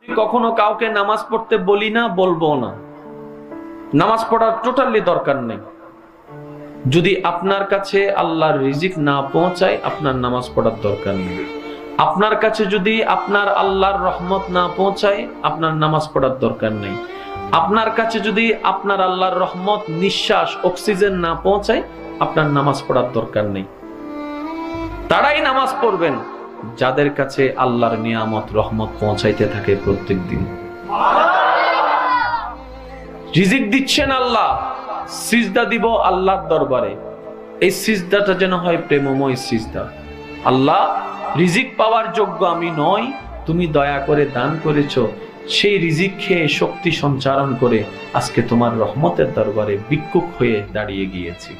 কখনো কাউকে নামাজ পড়তে বলি না, বলবো না। নামাজ পড়ার টোটালি দরকার নেই। যদি আপনার কাছে আল্লাহর রিজিক না পৌঁছায়, আপনার নামাজ পড়ার দরকার নেই। আপনার কাছে যদি আপনার আল্লাহর রহমত না পৌঁছায়, আপনার নামাজ পড়ার দরকার নেই। আপনার কাছে যদি আপনার আল্লাহর রহমত, নিঃশ্বাস, অক্সিজেন না পৌঁছায়, আপনার নামাজ পড়ার দরকার নেই। তারাই নামাজ পড়বেন যাদের কাছে আল্লাহর নিয়ামত, রহমত পৌঁছাইতে থাকে প্রত্যেক দিন। রিজিক দিচ্ছেন আল্লাহ, সিজদা দিব আল্লাহর দরবারে। এই সিজদাটা যেন হয় প্রেমময় সিজদা। আল্লাহ, রিজিক পাওয়ার যোগ্য আমি নই, তুমি দয়া করে দান করেছো, সেই রিজিক খেয়ে শক্তি সঞ্চারণ করে আজকে তোমার রহমতের দরবারে ভিক্ষুক হয়ে দাঁড়িয়ে গিয়েছি।